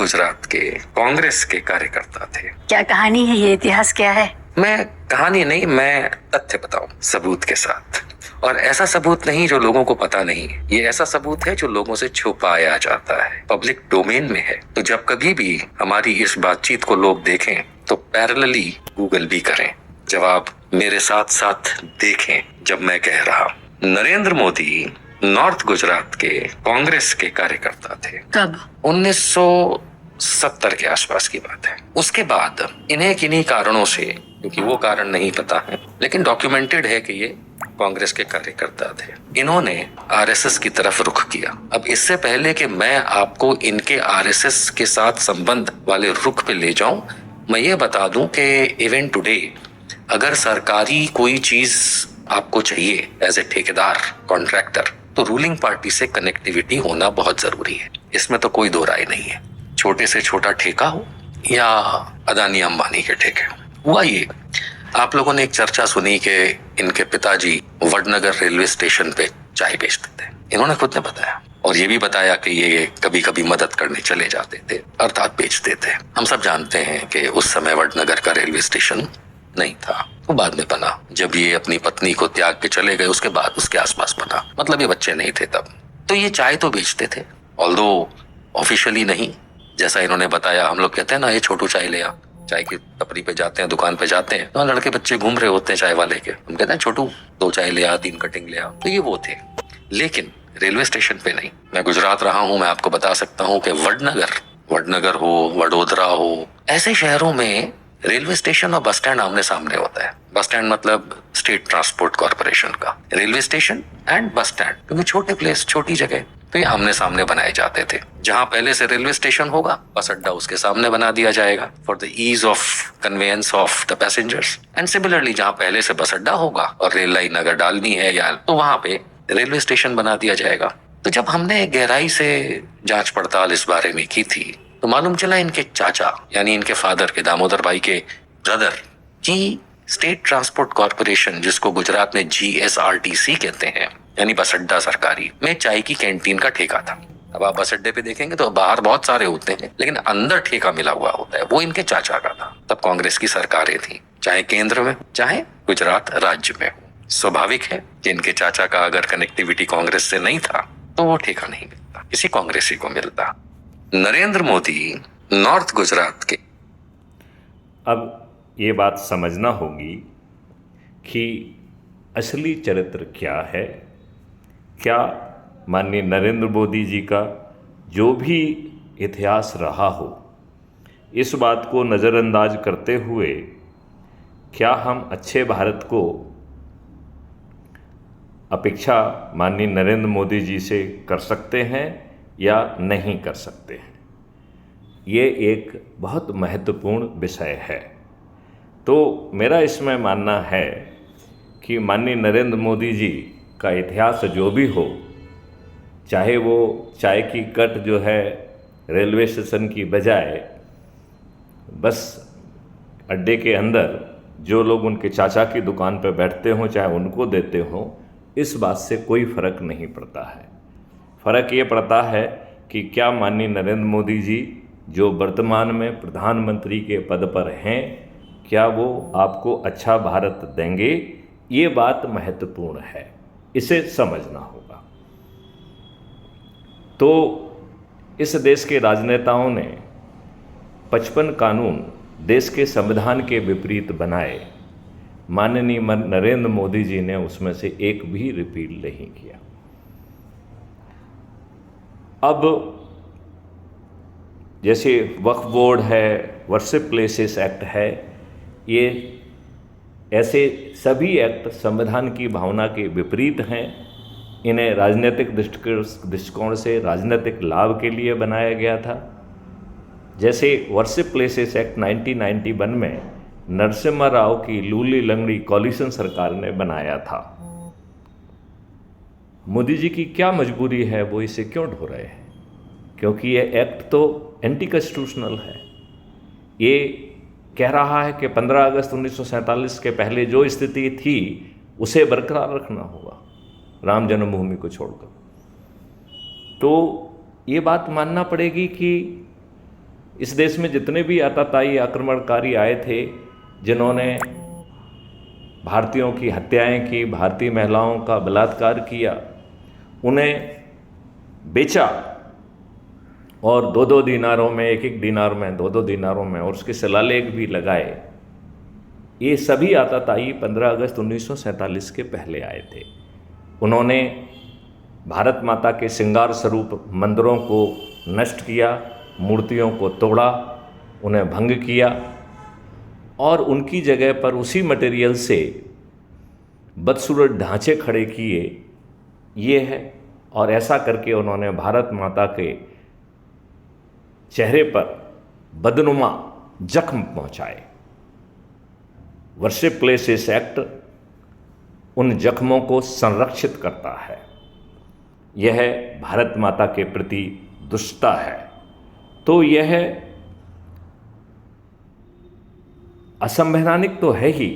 गुजरात के कांग्रेस के कार्यकर्ता थे। क्या कहानी है, ये इतिहास क्या है? मैं कहानी नहीं, मैं तथ्य बताऊं सबूत के साथ। और ऐसा सबूत नहीं जो लोगों को पता नहीं, ये ऐसा सबूत है जो लोगों से छुपाया जाता है, पब्लिक डोमेन में है। तो जब कभी भी हमारी इस बातचीत को लोग देखें तो पैरेलली गूगल भी करें, जवाब मेरे साथ साथ देखें। जब मैं कह रहा नरेंद्र मोदी नॉर्थ गुजरात के कांग्रेस के कार्यकर्ता थे। कब? 1970 के आसपास की बात है। उसके बाद इन्हें किन्हीं कारणों से, क्योंकि वो कारण नहीं पता है, लेकिन डॉक्यूमेंटेड है कि ये कांग्रेस के कार्यकर्ता थे, इन्होंने आरएसएस की तरफ रुख किया। अब इससे पहले कि मैं आपको इनके आरएसएस के साथ संबंध वाले रुख पे ले जाऊं, मैं ये बता दूं कि इवन टुडे अगर सरकारी कोई चीज आपको चाहिए एज ए ठेकेदार, कॉन्ट्रैक्टर, तो रूलिंग पार्टी से कनेक्टिविटी होना बहुत जरूरी है। इसमें तो कोई दो राय नहीं है। छोटे से छोटा ठेका हो या अदानी अंबानी के ठेके हो। हुआ ये, आप लोगों ने एक चर्चा सुनी कि इनके पिताजी वडनगर रेलवे स्टेशन पे चाय बेचते थे। इन्होंने खुद ने बताया, और ये भी बताया कि ये कभी कभी मदद करने चले जाते थे, अर्थात बेचते थे। हम सब जानते हैं कि उस समय वडनगर का रेलवे स्टेशन नहीं था, वो बाद में बना। जब ये अपनी पत्नी को त्याग के चले गए उसके बाद उसके आसपास बना, मतलब ये बच्चे नहीं थे तब। तो ये चाय तो बेचते थे, ऑल्दो ऑफिशियली नहीं। जैसा इन्होंने बताया, हम लोग कहते हैं ना, ये छोटू चाय ले आ। चाय की टपरी पे जाते हैं, दुकान पे जाते हैं, तो लड़के बच्चे घूम रहे होते हैं चाय वाले के, हम कहते हैं छोटू 2 चाय ले आ, 3 कटिंग ले आ। तो ये वो थे, लेकिन रेलवे स्टेशन पे नहीं। मैं गुजरात रहा हूं, मैं आपको बता सकता हूं कि वडनगर हो, वडोदरा हो, ऐसे शहरों में रेलवे स्टेशन और बस स्टैंड आमने सामने होता है। बस स्टैंड मतलब स्टेट ट्रांसपोर्ट कॉर्पोरेशन का, railway station and bus stand, क्योंकि छोटे प्लेस, छोटी जगह, तो ये आमने सामने बनाए जाते थे। जहां पहले से रेलवे स्टेशन होगा, बस अड्डा उसके सामने बना दिया जाएगा for the ease of conveyance of the passengers. And similarly जहां पहले से बस अड्डा होगा और रेल लाइन अगर डालनी है या, तो वहां पे रेलवे स्टेशन बना दिया जाएगा। तो जब हमने गहराई से जांच पड़ताल इस बारे में की थी, तो मालूम चला इनके चाचा, यानी इनके फादर के, दामोदर भाई के ब्रदर की स्टेट ट्रांसपोर्ट कॉर्पोरेशन, जिसको गुजरात में GSRTC कहते हैं, यानी बस अड्डा सरकारी, में चाय की कैंटीन का ठेका था। अब आप बस अड्डे पे देखेंगे तो बाहर बहुत सारे होते हैं, लेकिन अंदर ठेका मिला हुआ होता है, वो इनके चाचा का था। तब कांग्रेस की सरकारें थी, चाहे केंद्र में चाहे गुजरात राज्य में हो। स्वाभाविक है कि इनके चाचा का अगर कनेक्टिविटी कांग्रेस से नहीं था तो वो ठेका नहीं मिलता, किसी कांग्रेसी को मिलता। नरेंद्र मोदी नॉर्थ गुजरात के। अब ये बात समझना होगी कि असली चरित्र क्या है। क्या माननीय नरेंद्र मोदी जी का जो भी इतिहास रहा हो, इस बात को नज़रअंदाज करते हुए क्या हम अच्छे भारत को अपेक्षा माननीय नरेंद्र मोदी जी से कर सकते हैं या नहीं कर सकते हैं? ये एक बहुत महत्वपूर्ण विषय है। तो मेरा इसमें मानना है कि माननीय नरेंद्र मोदी जी का इतिहास जो भी हो, चाहे वो चाय की कट जो है रेलवे स्टेशन की बजाय बस अड्डे के अंदर जो लोग उनके चाचा की दुकान पर बैठते हों, चाहे उनको देते हों, इस बात से कोई फ़र्क नहीं पड़ता है। फ़र्क ये पड़ता है कि क्या माननीय नरेंद्र मोदी जी जो वर्तमान में प्रधानमंत्री के पद पर हैं, क्या वो आपको अच्छा भारत देंगे? ये बात महत्वपूर्ण है, इसे समझना होगा। तो इस देश के राजनेताओं ने 55 कानून देश के संविधान के विपरीत बनाए, माननीय नरेंद्र मोदी जी ने उसमें से एक भी रिपील नहीं किया। अब जैसे वक्फ बोर्ड है, वर्शिप प्लेसेस एक्ट है, ये ऐसे सभी एक्ट संविधान की भावना के विपरीत हैं। इन्हें राजनीतिक दृष्टिकोण से राजनीतिक लाभ के लिए बनाया गया था। जैसे वर्शिप प्लेसेस एक्ट 1991 में नरसिम्हा राव की लूली लंगड़ी कॉलिशन सरकार ने बनाया था। मोदी जी की क्या मजबूरी है, वो इसे क्यों ढो रहे हैं? क्योंकि ये एक्ट तो एंटी कॉन्स्टिट्यूशनल है। ये कह रहा है कि 15 अगस्त 1947 के पहले जो स्थिति थी उसे बरकरार रखना होगा, राम जन्मभूमि को छोड़कर। तो ये बात मानना पड़ेगी कि इस देश में जितने भी आतताई आक्रमणकारी आए थे, जिन्होंने भारतीयों की हत्याएं की, भारतीय महिलाओं का बलात्कार किया, उन्हें बेचा और 2-2 दीनारों में, 1-1 दीनार में, 2-2 दीनारों में, और उसके शिलालेख भी लगाए। ये सभी आतताई 15 अगस्त 1947 के पहले आए थे। उन्होंने भारत माता के श्रृंगार स्वरूप मंदिरों को नष्ट किया, मूर्तियों को तोड़ा, उन्हें भंग किया और उनकी जगह पर उसी मटेरियल से बदसूरत ढांचे खड़े किए। ये है, और ऐसा करके उन्होंने भारत माता के चेहरे पर बदनुमा जख्म पहुंचाए। वर्शिप प्लेसेस एक्ट उन जख्मों को संरक्षित करता है। यह भारत माता के प्रति दुष्टता है। तो यह असंवैधानिक तो है ही,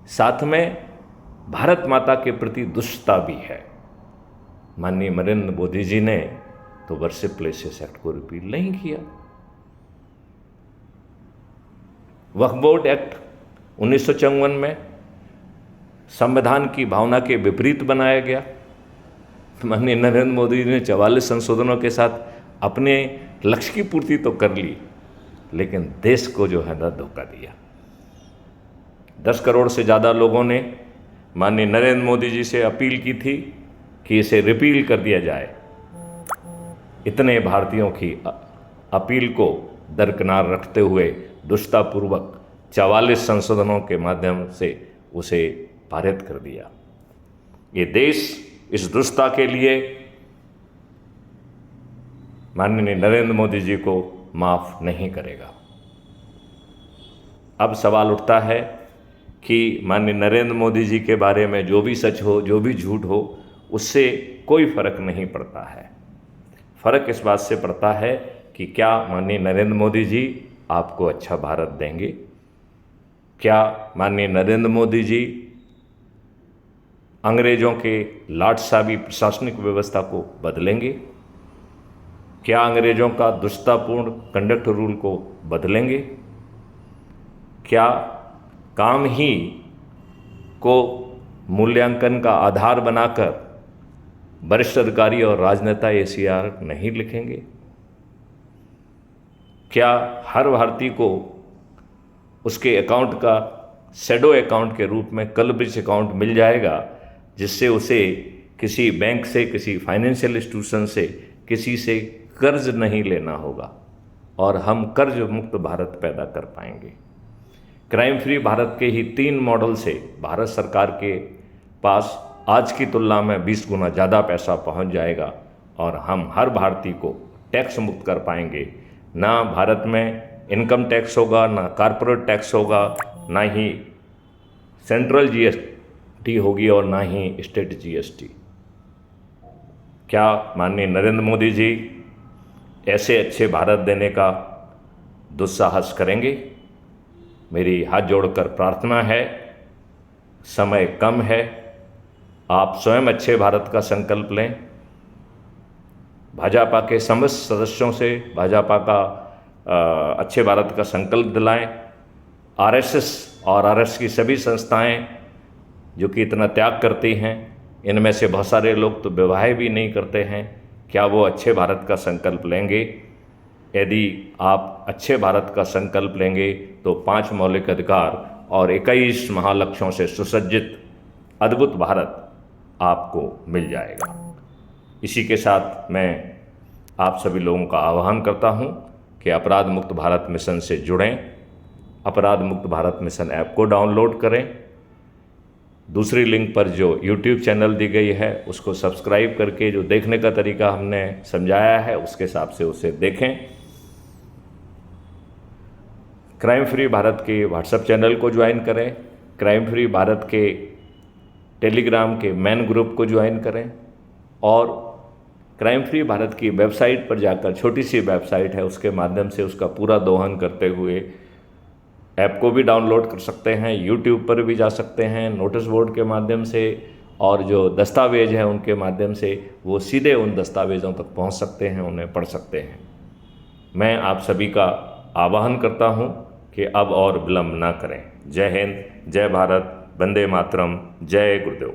साथ में भारत माता के प्रति दुष्टता भी है। माननीय नरेंद्र मोदी जी ने तो वर्शिप प्लेसेस एक्ट को रिपील नहीं किया। वक्फ बोर्ड एक्ट 1954 में संविधान की भावना के विपरीत बनाया गया। माननीय नरेंद्र मोदी जी ने 44 संशोधनों के साथ अपने लक्ष्य की पूर्ति तो कर ली, लेकिन देश को जो है ना धोखा दिया। 10 करोड़ से ज़्यादा लोगों ने माननीय नरेंद्र मोदी जी से अपील की थी कि इसे रिपील कर दिया जाए। इतने भारतीयों की अपील को दरकिनार रखते हुए दुष्टतापूर्वक 44 संशोधनों के माध्यम से उसे पारित कर दिया। ये देश इस दुष्टता के लिए माननीय नरेंद्र मोदी जी को माफ़ नहीं करेगा। अब सवाल उठता है कि माननीय नरेंद्र मोदी जी के बारे में जो भी सच हो, जो भी झूठ हो, उससे कोई फर्क नहीं पड़ता है। फर्क इस बात से पड़ता है कि क्या माननीय नरेंद्र मोदी जी आपको अच्छा भारत देंगे? क्या माननीय नरेंद्र मोदी जी अंग्रेजों के लाटसाबी प्रशासनिक व्यवस्था को बदलेंगे? क्या अंग्रेजों का दुष्टतापूर्ण कंडक्ट रूल को बदलेंगे? क्या काम ही को मूल्यांकन का आधार बनाकर वरिष्ठ अधिकारी और राजनेता ACR नहीं लिखेंगे? क्या हर भारतीय को उसके अकाउंट का शैडो अकाउंट के रूप में कलब्रिज अकाउंट मिल जाएगा, जिससे उसे किसी बैंक से, किसी फाइनेंशियल इंस्टीट्यूशन से, किसी से कर्ज नहीं लेना होगा और हम कर्ज मुक्त भारत पैदा कर पाएंगे। क्राइम फ्री भारत के ही 3 मॉडल से भारत सरकार के पास आज की तुलना में 20 गुना ज़्यादा पैसा पहुंच जाएगा और हम हर भारतीय को टैक्स मुक्त कर पाएंगे। ना भारत में इनकम टैक्स होगा, ना कॉर्पोरेट टैक्स होगा, ना ही सेंट्रल GST होगी और ना ही स्टेट GST। क्या माननीय नरेंद्र मोदी जी ऐसे अच्छे भारत देने का दुस्साहस करेंगे? मेरी हाथ जोड़कर प्रार्थना है, समय कम है, आप स्वयं अच्छे भारत का संकल्प लें। भाजपा के समस्त सदस्यों से भाजपा का अच्छे भारत का संकल्प दिलाएं। RSS और RS की सभी संस्थाएं जो कि इतना त्याग करती हैं, इनमें से बहुत सारे लोग तो विवाह भी नहीं करते हैं। क्या वो अच्छे भारत का संकल्प लेंगे? यदि आप अच्छे भारत का संकल्प लेंगे तो 5 मौलिक अधिकार और 21 महालक्ष्यों से सुसज्जित अद्भुत भारत आपको मिल जाएगा। इसी के साथ मैं आप सभी लोगों का आह्वान करता हूं कि अपराध मुक्त भारत मिशन से जुड़ें। अपराध मुक्त भारत मिशन ऐप को डाउनलोड करें। दूसरी लिंक पर जो YouTube चैनल दी गई है उसको सब्सक्राइब करके जो देखने का तरीका हमने समझाया है उसके हिसाब से उसे देखें। क्राइम फ्री भारत के व्हाट्सएप चैनल को ज्वाइन करें। क्राइम फ्री भारत के टेलीग्राम के मेन ग्रुप को ज्वाइन करें और क्राइम फ्री भारत की वेबसाइट पर जाकर, छोटी सी वेबसाइट है, उसके माध्यम से उसका पूरा दोहन करते हुए ऐप को भी डाउनलोड कर सकते हैं। YouTube पर भी जा सकते हैं नोटिस बोर्ड के माध्यम से, और जो दस्तावेज हैं उनके माध्यम से वो सीधे उन दस्तावेज़ों तक पहुंच सकते हैं, उन्हें पढ़ सकते हैं। मैं आप सभी का आह्वान करता हूँ कि अब और विलम्ब ना करें। जय हिंद, जय भारत, वंदे मातरम, जय गुरुदेव।